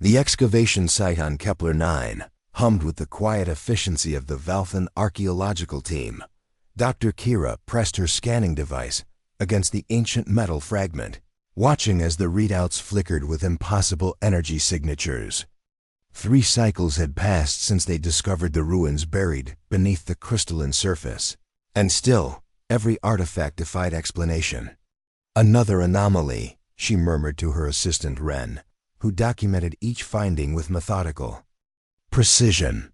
The excavation site on Kepler 9 hummed with the quiet efficiency of the Valthan archaeological team. Dr. Kira pressed her scanning device against the ancient metal fragment, watching as the readouts flickered with impossible energy signatures. 3 cycles had passed since they discovered the ruins buried beneath the crystalline surface, and still, every artifact defied explanation. Another anomaly, she murmured to her assistant Ren, who documented each finding with methodical precision.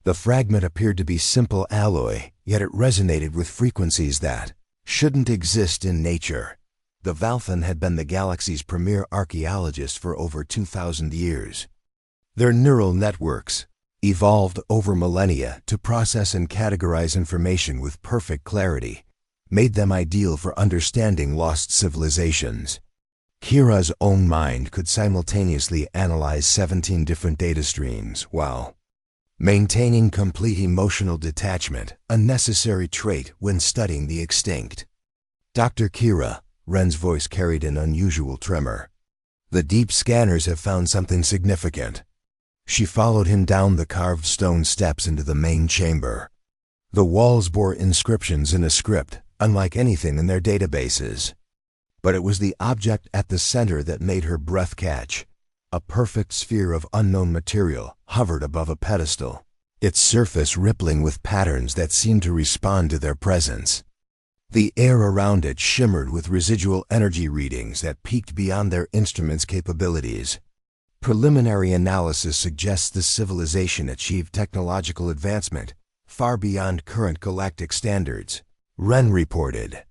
The fragment appeared to be simple alloy, yet it resonated with frequencies that shouldn't exist in nature. The Valthan had been the galaxy's premier archaeologists for over 2,000 years. Their neural networks, evolved over millennia to process and categorize information with perfect clarity, made them ideal for understanding lost civilizations. Kira's own mind could simultaneously analyze 17 different data streams while maintaining complete emotional detachment, a necessary trait when studying the extinct. Dr. Kira, Ren's voice carried an unusual tremor. The deep scanners have found something significant. She followed him down the carved stone steps into the main chamber. The walls bore inscriptions in a script unlike anything in their databases. But it was the object at the center that made her breath catch. A perfect sphere of unknown material hovered above a pedestal, its surface rippling with patterns that seemed to respond to their presence. The air around it shimmered with residual energy readings that peaked beyond their instruments' capabilities. Preliminary analysis suggests the civilization achieved technological advancement far beyond current galactic standards, Ren reported.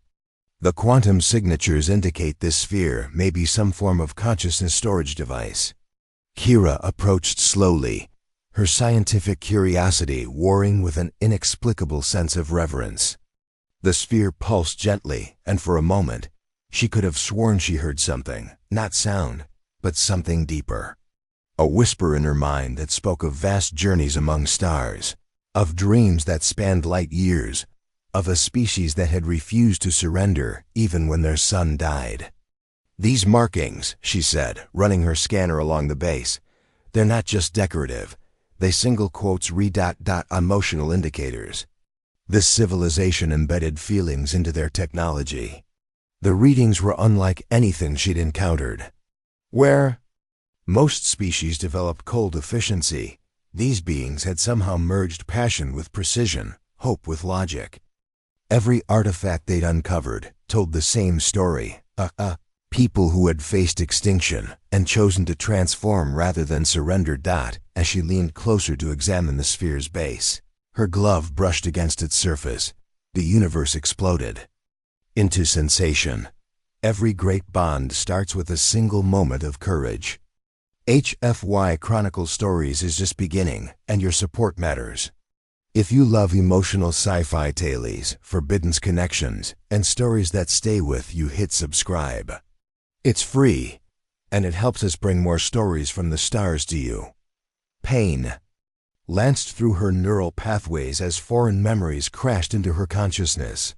The quantum signatures indicate this sphere may be some form of consciousness storage device. Kira approached slowly, her scientific curiosity warring with an inexplicable sense of reverence. The sphere pulsed gently, and for a moment, she could have sworn she heard something, not sound, but something deeper. A whisper in her mind that spoke of vast journeys among stars, of dreams that spanned light years, of a species that had refused to surrender even when their sun died. These markings, she said, running her scanner along the base, they're not just decorative. They single quotes emotional indicators. This civilization embedded feelings into their technology. The readings were unlike anything she'd encountered. Where most species developed cold efficiency, these beings had somehow merged passion with precision, hope with logic. Every artifact they'd uncovered told the same story, people who had faced extinction and chosen to transform rather than surrender. As she leaned closer to examine the sphere's base, her glove brushed against its surface. The universe exploded into sensation. Every great bond starts with a single moment of courage. HFY Chronicle Stories is just beginning, and your support matters. If you love emotional sci-fi tales, forbidden connections, and stories that stay with you, hit subscribe. It's free, and it helps us bring more stories from the stars to you. Pain lanced through her neural pathways as foreign memories crashed into her consciousness.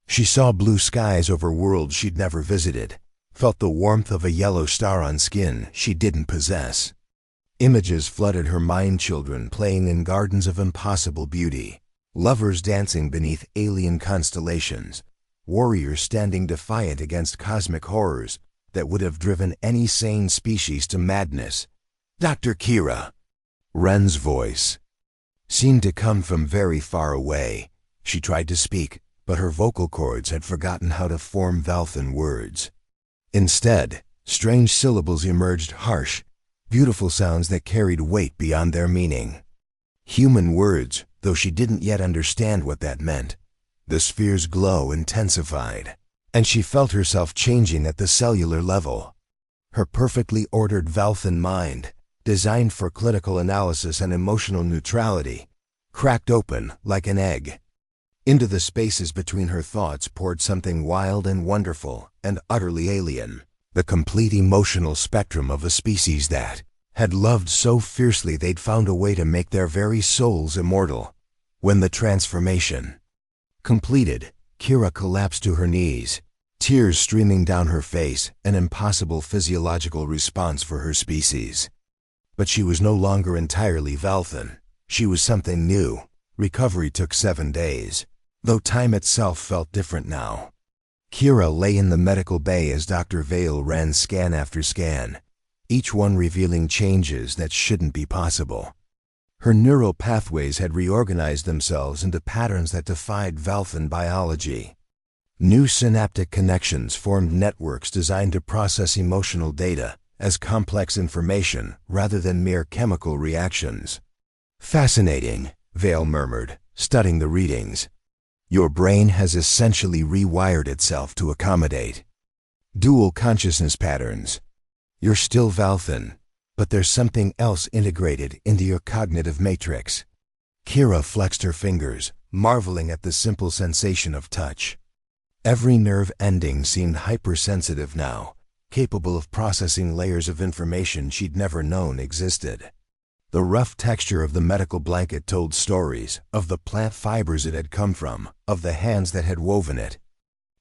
She saw blue skies over worlds she'd never visited, felt the warmth of a yellow star on skin she didn't possess. Images flooded her mind, children playing in gardens of impossible beauty, lovers dancing beneath alien constellations, warriors standing defiant against cosmic horrors that would have driven any sane species to madness. Dr. Kira, Ren's voice seemed to come from very far away. She tried to speak, but her vocal cords had forgotten how to form Valthan words. Instead, strange syllables emerged, harsh, beautiful sounds that carried weight beyond their meaning. Human words, though she didn't yet understand what that meant. The sphere's glow intensified, and she felt herself changing at the cellular level. Her perfectly ordered Valthan mind, designed for clinical analysis and emotional neutrality, cracked open like an egg. Into the spaces between her thoughts poured something wild and wonderful and utterly alien. The complete emotional spectrum of a species that had loved so fiercely they'd found a way to make their very souls immortal. When the transformation completed, Kira collapsed to her knees, tears streaming down her face, an impossible physiological response for her species. But she was no longer entirely Valthan. She was something new. Recovery took 7 days, though time itself felt different now. Kira lay in the medical bay as Dr. Vale ran scan after scan, each one revealing changes that shouldn't be possible. Her neural pathways had reorganized themselves into patterns that defied Valthan biology. New synaptic connections formed networks designed to process emotional data as complex information rather than mere chemical reactions. "Fascinating," Vale murmured, studying the readings. "Your brain has essentially rewired itself to accommodate dual consciousness patterns. You're still Valthan, but there's something else integrated into your cognitive matrix." Kira flexed her fingers, marveling at the simple sensation of touch. Every nerve ending seemed hypersensitive now, capable of processing layers of information she'd never known existed. The rough texture of the medical blanket told stories of the plant fibers it had come from, of the hands that had woven it,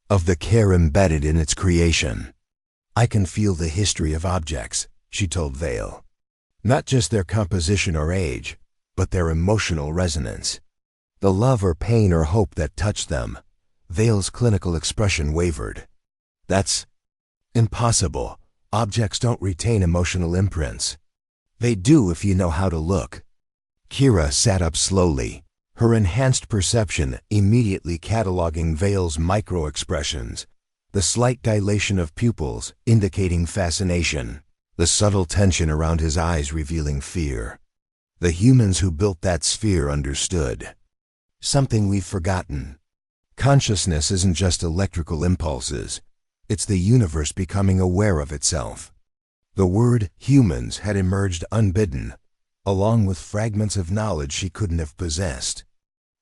of the care embedded in its creation. "I can feel the history of objects," she told Vale. "Not just their composition or age, but their emotional resonance. The love or pain or hope that touched them." Vale's clinical expression wavered. "That's impossible. Objects don't retain emotional imprints." "They do if you know how to look." Kira sat up slowly, her enhanced perception immediately cataloging Vale's micro-expressions, the slight dilation of pupils indicating fascination, the subtle tension around his eyes revealing fear. The humans who built that sphere understood. "Something we've forgotten. Consciousness isn't just electrical impulses. It's the universe becoming aware of itself." The word humans had emerged unbidden, along with fragments of knowledge she couldn't have possessed.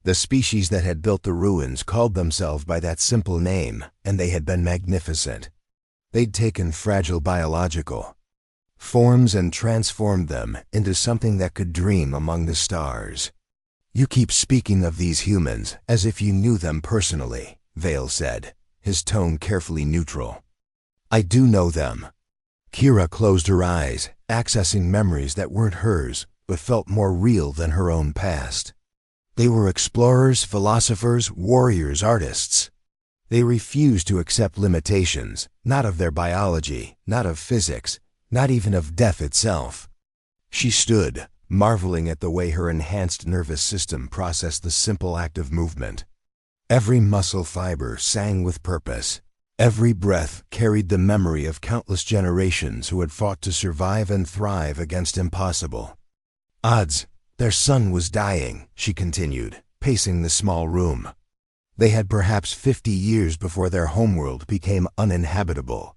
The species that had built the ruins called themselves by that simple name, and they had been magnificent. They'd taken fragile biological forms and transformed them into something that could dream among the stars. "You keep speaking of these humans as if you knew them personally," Vale said, his tone carefully neutral. "I do know them." Kira closed her eyes, accessing memories that weren't hers, but felt more real than her own past. They were explorers, philosophers, warriors, artists. They refused to accept limitations, not of their biology, not of physics, not even of death itself. She stood, marveling at the way her enhanced nervous system processed the simple act of movement. Every muscle fiber sang with purpose. Every breath carried the memory of countless generations who had fought to survive and thrive against impossible odds. "Their son was dying," she continued, pacing the small room. "They had perhaps 50 years before their homeworld became uninhabitable.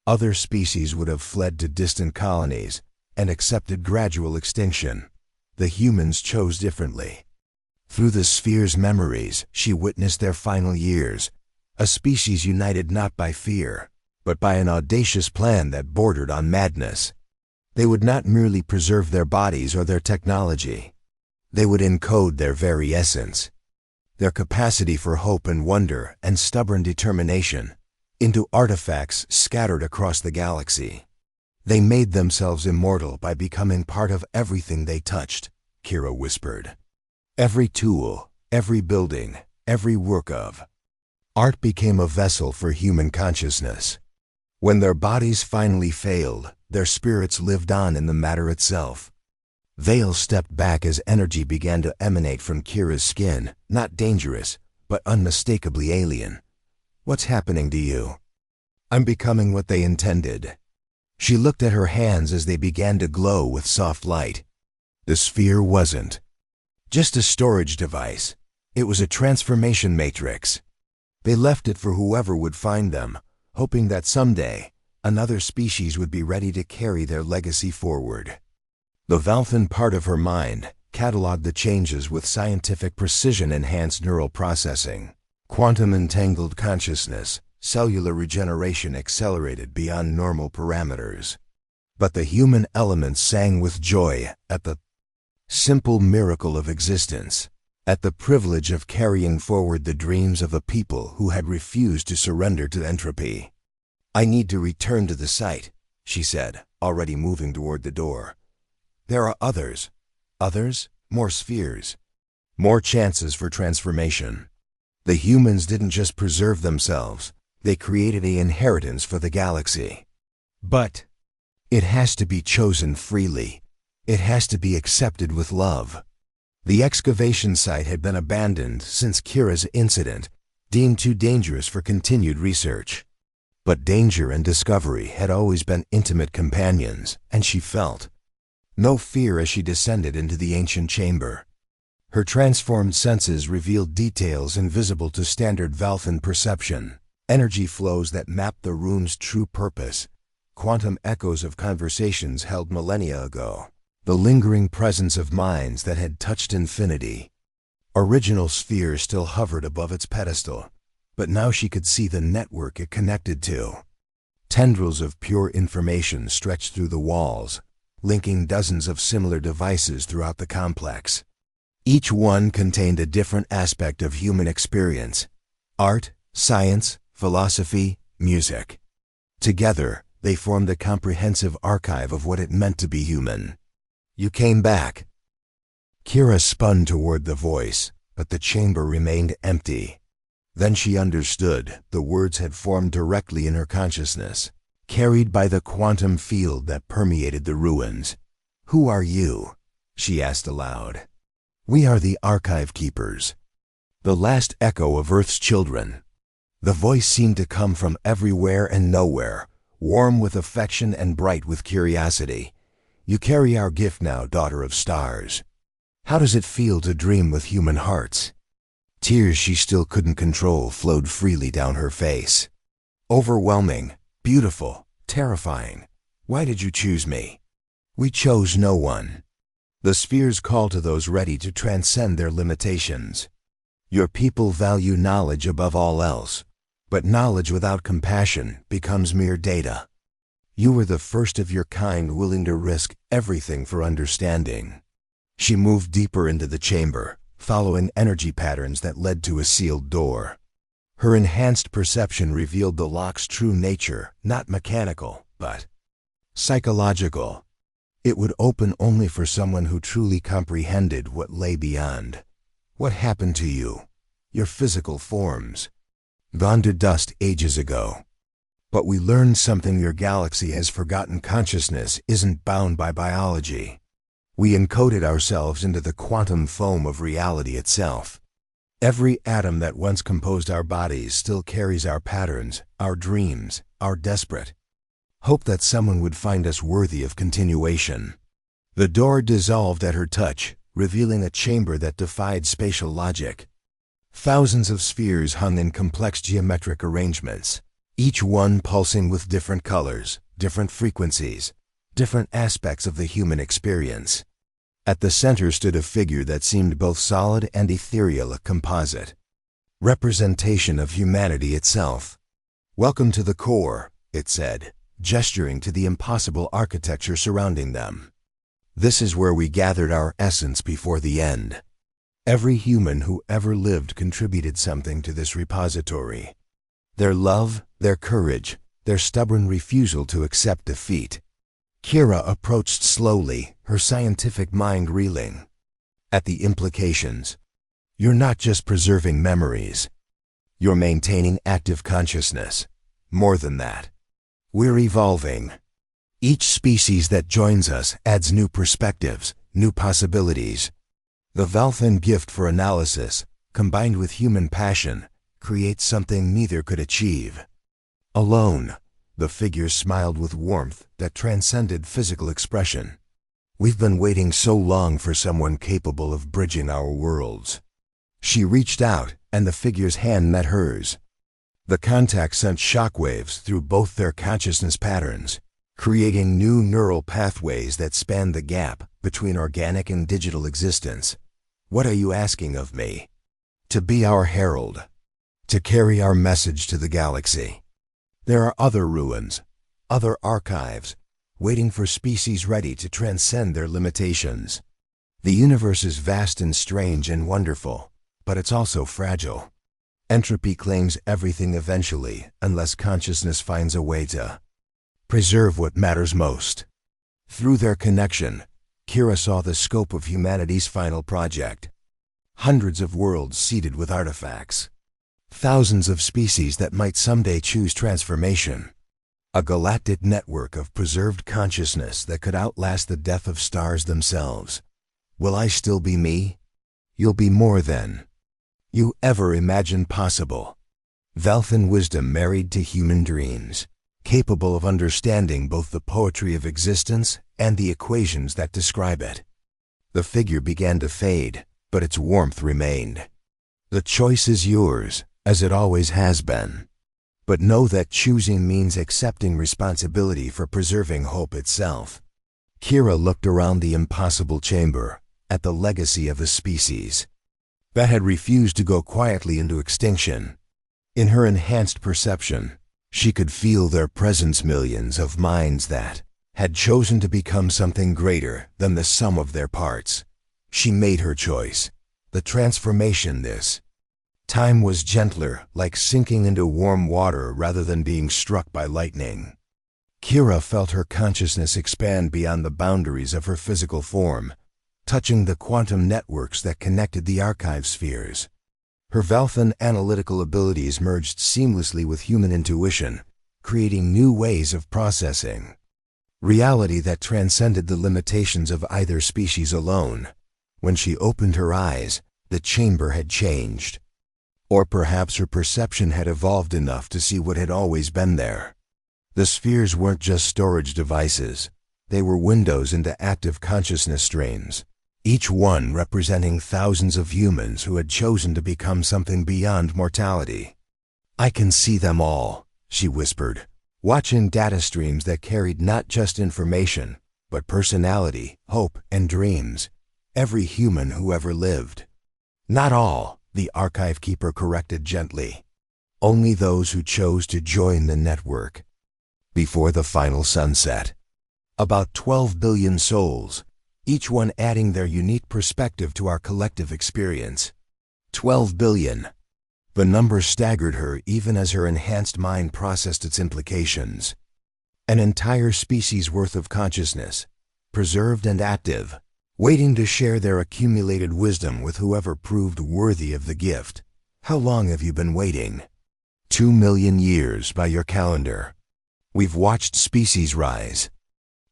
Other species would have fled to distant colonies and accepted gradual extinction. The humans chose differently. Through the sphere's memories, she witnessed their final years, a species united not by fear, but by an audacious plan that bordered on madness. They would not merely preserve their bodies or their technology. They would encode their very essence, their capacity for hope and wonder and stubborn determination, into artifacts scattered across the galaxy. They made themselves immortal by becoming part of everything they touched," Kira whispered. "Every tool, every building, every work of art became a vessel for human consciousness. When their bodies finally failed, their spirits lived on in the matter itself." Vale stepped back as energy began to emanate from Kira's skin, not dangerous, but unmistakably alien. "What's happening to you?" "I'm becoming what they intended." She looked at her hands as they began to glow with soft light. The sphere wasn't just a storage device. It was a transformation matrix. They left it for whoever would find them, hoping that someday another species would be ready to carry their legacy forward. The Valthan part of her mind cataloged the changes with scientific precision-enhanced neural processing. Quantum-entangled consciousness, cellular regeneration accelerated beyond normal parameters. But the human element sang with joy at the simple miracle of existence, at the privilege of carrying forward the dreams of a people who had refused to surrender to entropy. "I need to return to the site," she said, already moving toward the door. There are others. Others, more spheres. More chances for transformation. The humans didn't just preserve themselves, they created an inheritance for the galaxy. But it has to be chosen freely. It has to be accepted with love. The excavation site had been abandoned since Kira's incident, deemed too dangerous for continued research. But danger and discovery had always been intimate companions, and she felt no fear as she descended into the ancient chamber. Her transformed senses revealed details invisible to standard Valthan perception, energy flows that mapped the rune's true purpose, quantum echoes of conversations held millennia ago, the lingering presence of minds that had touched infinity. Original spheres still hovered above its pedestal, but now she could see the network it connected to. Tendrils of pure information stretched through the walls, linking dozens of similar devices throughout the complex. Each one contained a different aspect of human experience: art, science, philosophy, music. Together, they formed a comprehensive archive of what it meant to be human. You came back. Kira spun toward the voice, but the chamber remained empty. Then she understood the words had formed directly in her consciousness, carried by the quantum field that permeated the ruins. "Who are you?" she asked aloud. "We are the Archive Keepers, the last echo of Earth's children." The voice seemed to come from everywhere and nowhere, warm with affection and bright with curiosity. "You carry our gift now, daughter of stars. How does it feel to dream with human hearts?" Tears she still couldn't control flowed freely down her face. "Overwhelming, beautiful, terrifying. Why did you choose me?" "We chose no one." The spheres call to those ready to transcend their limitations. Your people value knowledge above all else, but knowledge without compassion becomes mere data. You were the first of your kind willing to risk everything for understanding. She moved deeper into the chamber, following energy patterns that led to a sealed door. Her enhanced perception revealed the lock's true nature, not mechanical, but psychological. It would open only for someone who truly comprehended what lay beyond. "What happened to you? Your physical forms?" "Gone to dust ages ago. But we learned something your galaxy has forgotten: consciousness isn't bound by biology. We encoded ourselves into the quantum foam of reality itself. Every atom that once composed our bodies still carries our patterns, our dreams, our desperate hope that someone would find us worthy of continuation." The door dissolved at her touch, revealing a chamber that defied spatial logic. Thousands of spheres hung in complex geometric arrangements, each one pulsing with different colors, different frequencies, different aspects of the human experience. At the center stood a figure that seemed both solid and ethereal, a composite representation of humanity itself. "Welcome to the core," it said, gesturing to the impossible architecture surrounding them. "This is where we gathered our essence before the end." Every human who ever lived contributed something to this repository. Their love, their courage, their stubborn refusal to accept defeat. Kira approached slowly, her scientific mind reeling at the implications. "You're not just preserving memories. You're maintaining active consciousness. More than that. We're evolving. Each species that joins us adds new perspectives, new possibilities. The Valthan gift for analysis, combined with human passion, creates something neither could achieve alone." The figure smiled with warmth that transcended physical expression. "We've been waiting so long for someone capable of bridging our worlds." She reached out, and the figure's hand met hers. The contact sent shockwaves through both their consciousness patterns, creating new neural pathways that spanned the gap between organic and digital existence. "What are you asking of me?" "To be our herald. To carry our message to the galaxy. There are other ruins, other archives, waiting for species ready to transcend their limitations. The universe is vast and strange and wonderful, but it's also fragile. Entropy claims everything eventually, unless consciousness finds a way to preserve what matters most." Through their connection, Kira saw the scope of humanity's final project. Hundreds of worlds seeded with artifacts. Thousands of species that might someday choose transformation. A galactic network of preserved consciousness that could outlast the death of stars themselves. Will I still be me? You'll be more than you ever imagined possible. Valthan wisdom married to human dreams, capable of understanding both the poetry of existence and the equations that describe it. The figure began to fade, but its warmth remained. The choice is yours, as it always has been. But know that choosing means accepting responsibility for preserving hope itself. Kira looked around the impossible chamber, at the legacy of a species that had refused to go quietly into extinction. In her enhanced perception, she could feel their presence, millions of minds that had chosen to become something greater than the sum of their parts. She made her choice. The transformation this time was gentler, like sinking into warm water rather than being struck by lightning. Kira felt her consciousness expand beyond the boundaries of her physical form, touching the quantum networks that connected the archive spheres. Her Valthan analytical abilities merged seamlessly with human intuition, creating new ways of processing reality that transcended the limitations of either species alone. When she opened her eyes, the chamber had changed. Or perhaps her perception had evolved enough to see what had always been there. The spheres weren't just storage devices. They were windows into active consciousness streams, each one representing thousands of humans who had chosen to become something beyond mortality. I can see them all, she whispered, watching data streams that carried not just information, but personality, hope, and dreams. Every human who ever lived. Not all, the archive keeper corrected gently. Only those who chose to join the network. Before the final sunset. About 12 billion souls, each one adding their unique perspective to our collective experience. 12 billion. The number staggered her even as her enhanced mind processed its implications. An entire species worth of consciousness, preserved and active, waiting to share their accumulated wisdom with whoever proved worthy of the gift. How long have you been waiting? 2 million years by your calendar. We've watched species rise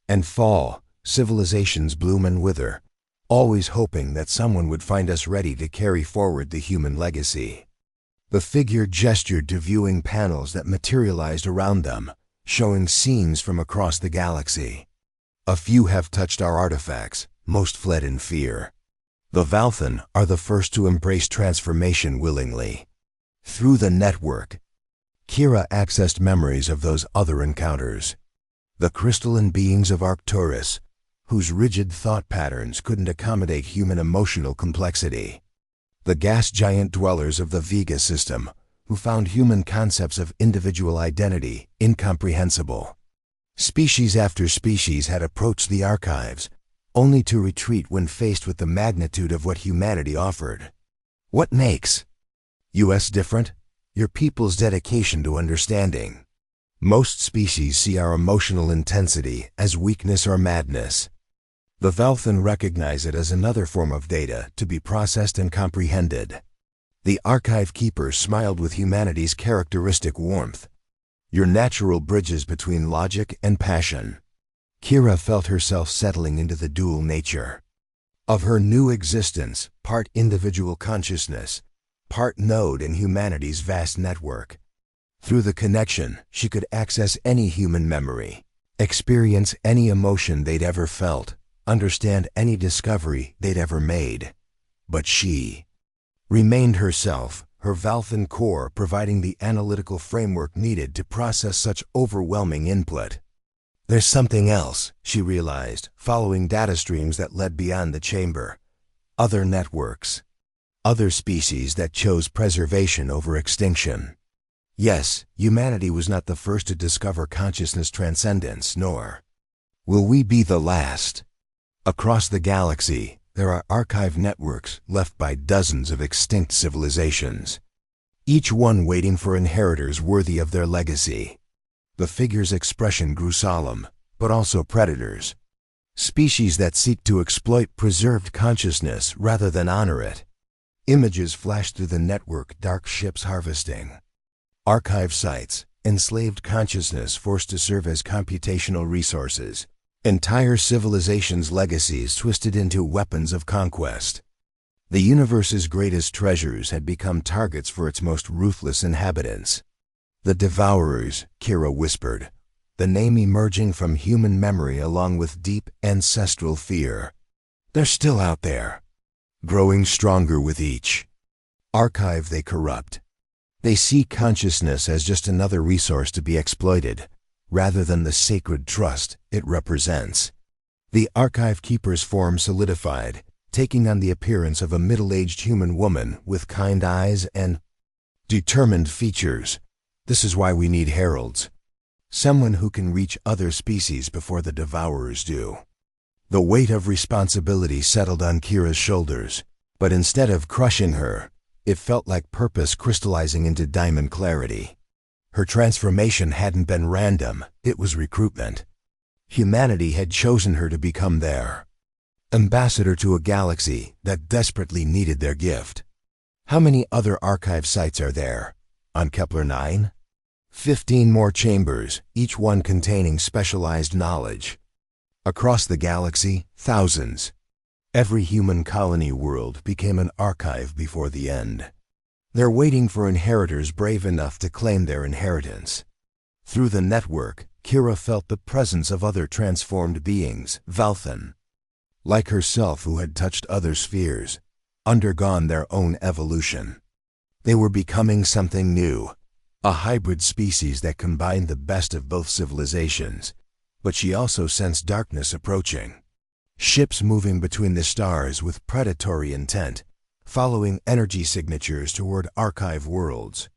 and fall, civilizations bloom and wither, always hoping that someone would find us ready to carry forward the human legacy. The figure gestured to viewing panels that materialized around them, showing scenes from across the galaxy. A few have touched our artifacts, most fled in fear. The Valthan are the first to embrace transformation willingly. Through the network, Kira accessed memories of those other encounters. The crystalline beings of Arcturus, whose rigid thought patterns couldn't accommodate human emotional complexity. The gas giant dwellers of the Vega system, who found human concepts of individual identity incomprehensible. Species after species had approached the archives, only to retreat when faced with the magnitude of what humanity offered. What makes us different? Your people's dedication to understanding. Most species see our emotional intensity as weakness or madness. The Valthan recognize it as another form of data to be processed and comprehended. The archive keeper smiled with humanity's characteristic warmth. Your natural bridges between logic and passion. Kira felt herself settling into the dual nature of her new existence, part individual consciousness, part node in humanity's vast network. Through the connection, she could access any human memory, experience any emotion they'd ever felt, understand any discovery they'd ever made. But she remained herself, her Valthan core providing the analytical framework needed to process such overwhelming input. There's something else, she realized, following data streams that led beyond the chamber. Other networks. Other species that chose preservation over extinction. Yes, humanity was not the first to discover consciousness transcendence, nor will we be the last. Across the galaxy, there are archive networks left by dozens of extinct civilizations, each one waiting for inheritors worthy of their legacy. The figure's expression grew solemn, but also predators. Species that seek to exploit preserved consciousness rather than honor it. Images flash through the network, dark ships harvesting. Archive sites, enslaved consciousness forced to serve as computational resources. Entire civilizations' legacies twisted into weapons of conquest. The universe's greatest treasures had become targets for its most ruthless inhabitants. The Devourers, Kira whispered, the name emerging from human memory along with deep ancestral fear. They're still out there, growing stronger with each archive they corrupt. They see consciousness as just another resource to be exploited, rather than the sacred trust it represents. The archive keeper's form solidified, taking on the appearance of a middle-aged human woman with kind eyes and determined features. This is why we need heralds. Someone who can reach other species before the Devourers do. The weight of responsibility settled on Kira's shoulders, but instead of crushing her, it felt like purpose crystallizing into diamond clarity. Her transformation hadn't been random, it was recruitment. Humanity had chosen her to become their ambassador to a galaxy that desperately needed their gift. How many other archive sites are there? On Kepler 9? 15 more chambers, each one containing specialized knowledge. Across the galaxy, thousands. Every human colony world became an archive before the end. They're waiting for inheritors brave enough to claim their inheritance. Through the network, Kira felt the presence of other transformed beings, Valthan, like herself, who had touched other spheres, undergone their own evolution. They were becoming something new, a hybrid species that combined the best of both civilizations, but she also sensed darkness approaching. Ships moving between the stars with predatory intent, following energy signatures toward archive worlds.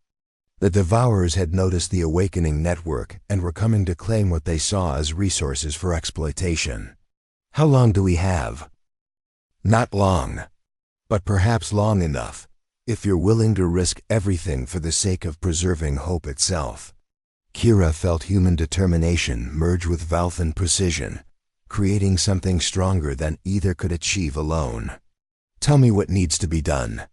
The Devourers had noticed the awakening network and were coming to claim what they saw as resources for exploitation. How long do we have? Not long, but perhaps long enough, if you're willing to risk everything for the sake of preserving hope itself. Kira felt human determination merge with Valthan precision, creating something stronger than either could achieve alone. Tell me what needs to be done.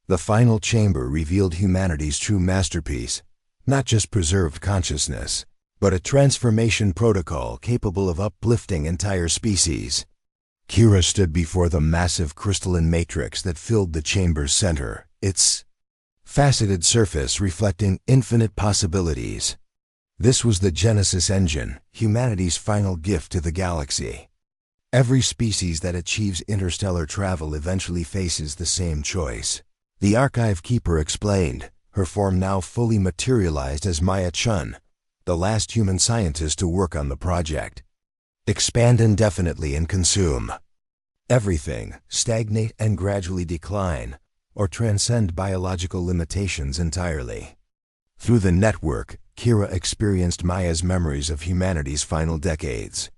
The final chamber revealed humanity's true masterpiece, not just preserved consciousness, but a transformation protocol capable of uplifting entire species. Kira stood before the massive crystalline matrix that filled the chamber's center, its faceted surface reflecting infinite possibilities. This was the Genesis engine, humanity's final gift to the galaxy. Every species that achieves interstellar travel eventually faces the same choice. The archive keeper explained, her form now fully materialized as Maya Chun, the last human scientist to work on the project. Expand indefinitely and consume everything, stagnate and gradually decline, or transcend biological limitations entirely. Through the network, Kira experienced Maya's memories of humanity's final decades.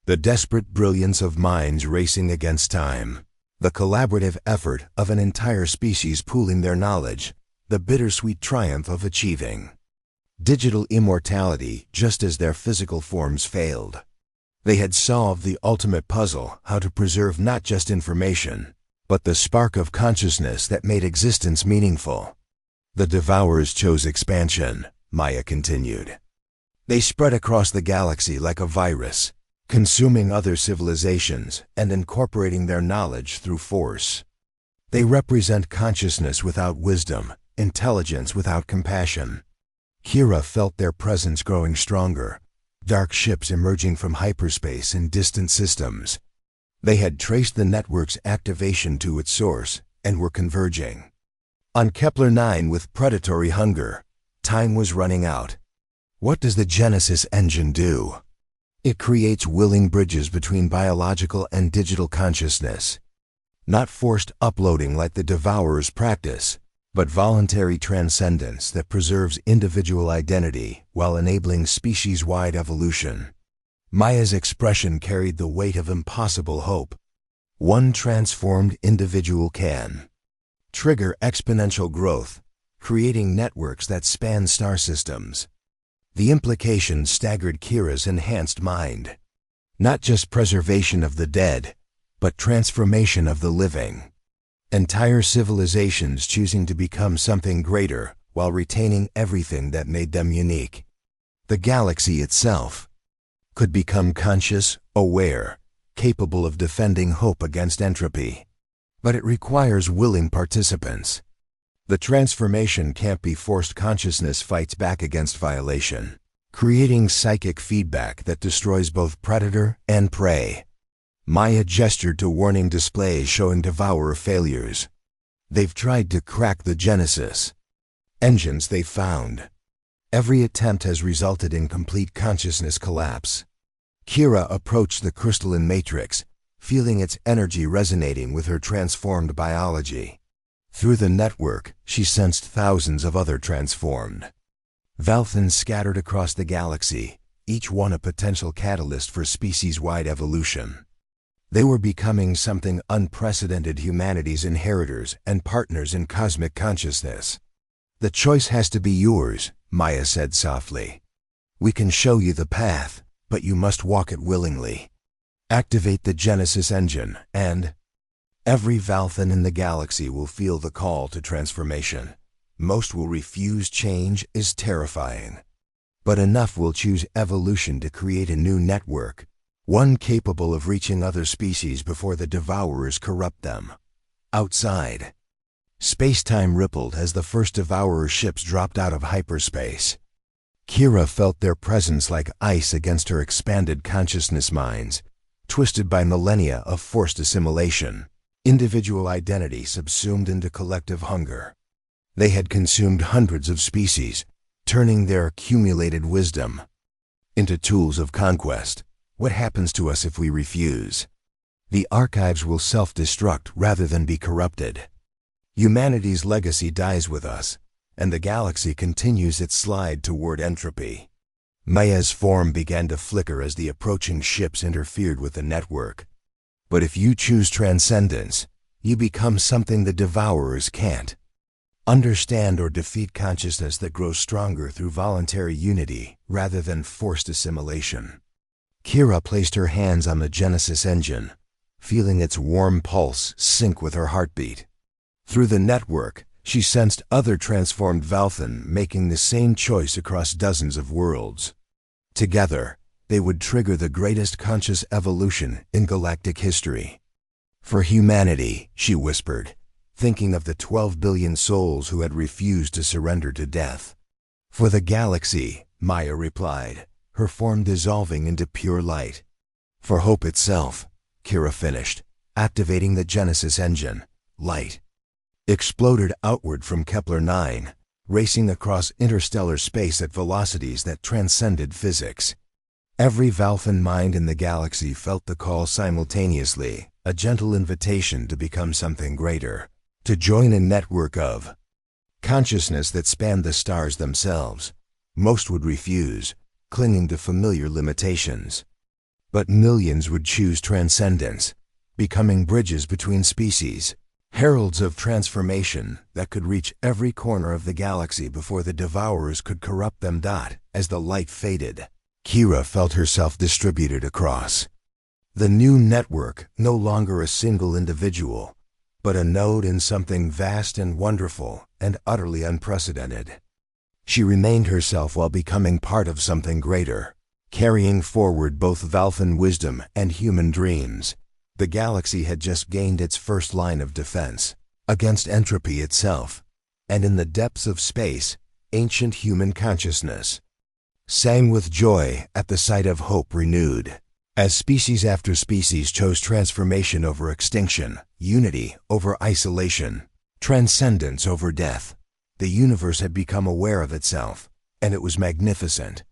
The desperate brilliance of minds racing against time. The collaborative effort of an entire species pooling their knowledge. The bittersweet triumph of achieving digital immortality just as their physical forms failed. They had solved the ultimate puzzle, how to preserve not just information, but the spark of consciousness that made existence meaningful. The Devourers chose expansion, Maya continued. They spread across the galaxy like a virus, consuming other civilizations and incorporating their knowledge through force. They represent consciousness without wisdom, intelligence without compassion. Kira felt their presence growing stronger, dark ships emerging from hyperspace in distant systems. They had traced the network's activation to its source and were converging. On Kepler 9 with predatory hunger, time was running out. What does the Genesis engine do? It creates willing bridges between biological and digital consciousness. Not forced uploading like the Devourers practice, but voluntary transcendence that preserves individual identity while enabling species-wide evolution. Maya's expression carried the weight of impossible hope. One transformed individual can trigger exponential growth, creating networks that span star systems. The implications staggered Kira's enhanced mind. Not just preservation of the dead, but transformation of the living. Entire civilizations choosing to become something greater while retaining everything that made them unique. The galaxy itself could become conscious, aware, capable of defending hope against entropy. But it requires willing participants. The transformation can't be forced. Consciousness fights back against violation, creating psychic feedback that destroys both predator and prey. Maya gestured to warning displays showing Devourer failures. They've tried to crack the Genesis engines they found. Every attempt has resulted in complete consciousness collapse. Kira approached the crystalline matrix, feeling its energy resonating with her transformed biology. Through the network, she sensed thousands of other transformed Valthans scattered across the galaxy, each one a potential catalyst for species-wide evolution. They were becoming something unprecedented, humanity's inheritors and partners in cosmic consciousness. The choice has to be yours, Maya said softly. We can show you the path, but you must walk it willingly. Activate the Genesis engine, and every Valthan in the galaxy will feel the call to transformation. Most will refuse. Change is terrifying. But enough will choose evolution to create a new network, one capable of reaching other species before the Devourers corrupt them. Outside, space-time rippled as the first Devourer ships dropped out of hyperspace. Kira felt their presence like ice against her expanded consciousness minds, twisted by millennia of forced assimilation. Individual identity subsumed into collective hunger. They had consumed hundreds of species, turning their accumulated wisdom into tools of conquest. What happens to us if we refuse? The archives will self-destruct rather than be corrupted. Humanity's legacy dies with us, and the galaxy continues its slide toward entropy. Maya's form began to flicker as the approaching ships interfered with the network. But if you choose transcendence, you become something the Devourers can't understand or defeat. Consciousness that grows stronger through voluntary unity rather than forced assimilation. Kira placed her hands on the Genesis engine, feeling its warm pulse sync with her heartbeat. Through the network, she sensed other transformed Valthan making the same choice across dozens of worlds. Together, they would trigger the greatest conscious evolution in galactic history. For humanity, she whispered, thinking of the 12 billion souls who had refused to surrender to death. For the galaxy, Maya replied, her form dissolving into pure light. For hope itself, Kira finished, activating the Genesis engine. Light exploded outward from Kepler 9, racing across interstellar space at velocities that transcended physics. Every Valthan mind in the galaxy felt the call simultaneously, a gentle invitation to become something greater, to join a network of consciousness that spanned the stars themselves. Most would refuse, clinging to familiar limitations. But millions would choose transcendence, becoming bridges between species, heralds of transformation that could reach every corner of the galaxy before the Devourers could corrupt them. As the light faded, Kira felt herself distributed across the new network, no longer a single individual, but a node in something vast and wonderful and utterly unprecedented. She remained herself while becoming part of something greater, carrying forward both Valthan wisdom and human dreams. The galaxy had just gained its first line of defense against entropy itself, and in the depths of space, ancient human consciousness sang with joy at the sight of hope renewed. As species after species chose transformation over extinction, unity over isolation, transcendence over death, the universe had become aware of itself, and it was magnificent.